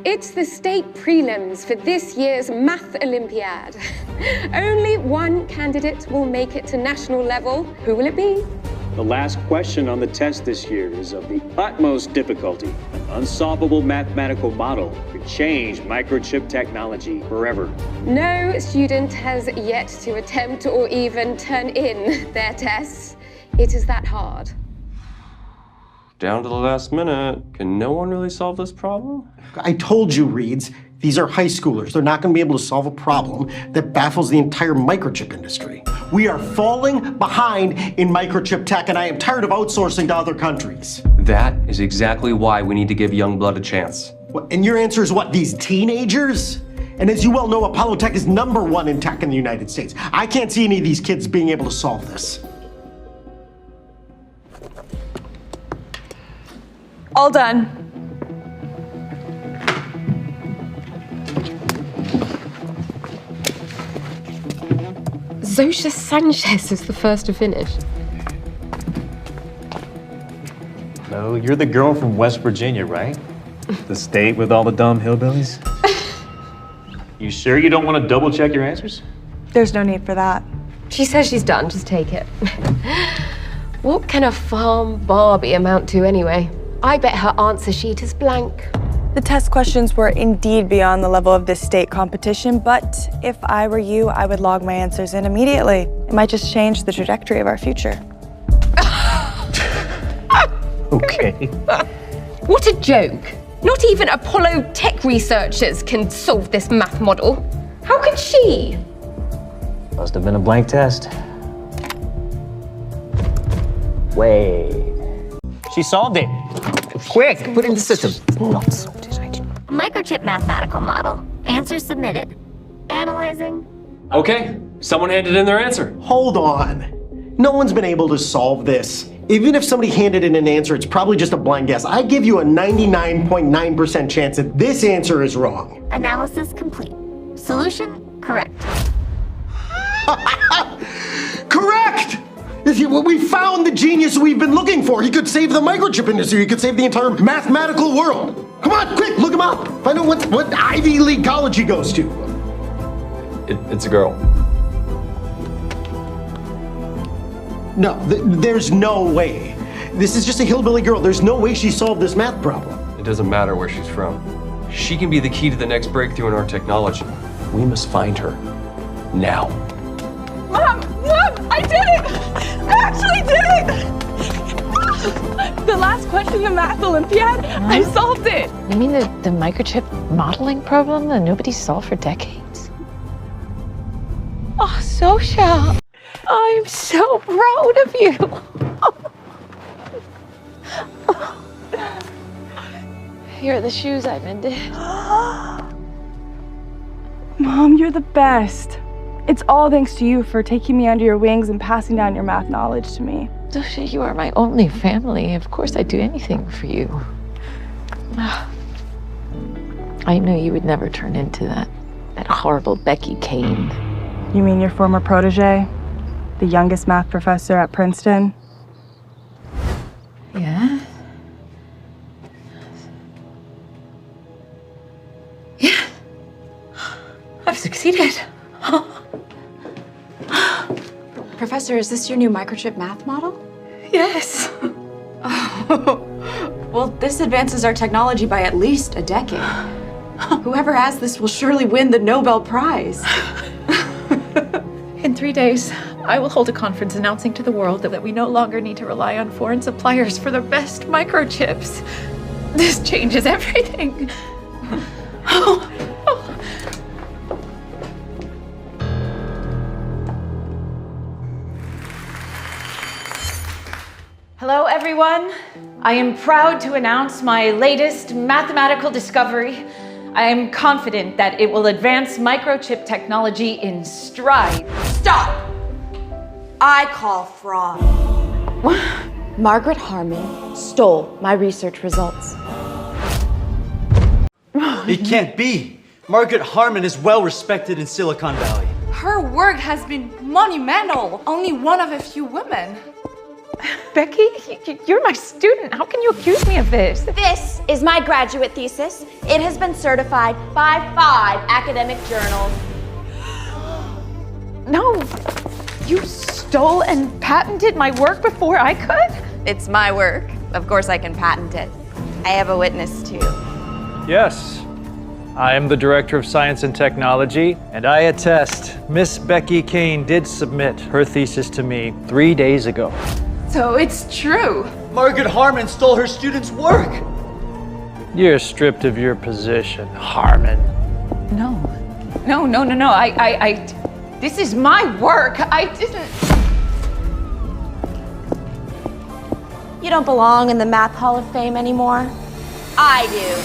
It's the state prelims for this year's Math Olympiad. Only one candidate will make it to national level. Who will it be? The last question on the test this year is of the utmost difficulty. An unsolvable mathematical model could change microchip technology forever. No student has yet to attempt or even turn in their tests. It is that hard. Down to the last minute. Can no one really solve this problem? I told you, Reeds, these are high schoolers. They're not going to be able to solve a problem that baffles the entire microchip industry. We are falling behind in microchip tech, and I am tired of outsourcing to other countries. That is exactly why we need to give young blood a chance. What, and your answer is what, these teenagers? And as you well know, Apollo Tech is #1 in tech in the United States. I can't see any of these kids being able to solve this. All done. Zosha Sanchez is the first to finish. No, you're the girl from West Virginia, right? The state with all the dumb hillbillies? You sure you don't want to double check your answers? There's no need for that. She says she's done, just take it. What can a farm Barbie amount to anyway? I bet her answer sheet is blank. The test questions were indeed beyond the level of this state competition, but if I were you, I would log my answers in immediately. It might just change the trajectory of our future. Okay. What a joke. Not even Apollo tech researchers can solve this math model. How could she? Must have been a blank test. Wait. She solved it. Quick, put it in the system. Not solved it, I do. Microchip mathematical model. Answer submitted. Analyzing. Okay, someone handed in their answer. Hold on. No one's been able to solve this. Even if somebody handed in an answer, it's probably just a blind guess. I give you a 99.9% chance that this answer is wrong. Analysis complete. Solution correct. Correct! We found the genius we've been looking for. He could save the microchip industry. He could save the entire mathematical world. Come on, quick, look him up. Find out what Ivy League college he goes to. It's a girl. No, there's no way. This is just a hillbilly girl. There's no way she solved this math problem. It doesn't matter where she's from. She can be the key to the next breakthrough in our technology. We must find her. Now. Mom! I did it! I actually did it! The last question in the Math Olympiad, I solved it! You mean the microchip modeling problem that nobody's solved for decades? Oh, Zosha, I'm so proud of you. Here are the shoes I mended. Mom, you're the best. It's all thanks to you for taking me under your wings and passing down your math knowledge to me. Zosha, you are my only family. Of course I'd do anything for you. I knew you would never turn into that horrible Becky Kane. You mean your former protege? The youngest math professor at Princeton? Yeah? Yeah. I've succeeded. Professor, is this your new microchip math model? Yes. Well, this advances our technology by at least a decade. Whoever has this will surely win the Nobel Prize. In 3 days, I will hold a conference announcing to the world that we no longer need to rely on foreign suppliers for the best microchips. This changes everything. Hello, everyone. I am proud to announce my latest mathematical discovery. I am confident that it will advance microchip technology in stride. Stop! I call fraud. Margaret Harmon stole my research results. It can't be. Margaret Harmon is well respected in Silicon Valley. Her work has been monumental. Only one of a few women. Becky, you're my student. How can you accuse me of this? This is my graduate thesis. It has been certified by 5 academic journals. No, you stole and patented my work before I could? It's my work. Of course I can patent it. I have a witness too. Yes, I am the Director of Science and Technology, and I attest Miss Becky Kane did submit her thesis to me 3 days ago. So it's true. Margaret Harmon stole her students' work. You're stripped of your position, Harmon. No. This is my work. I didn't. You don't belong in the Math Hall of Fame anymore. I do.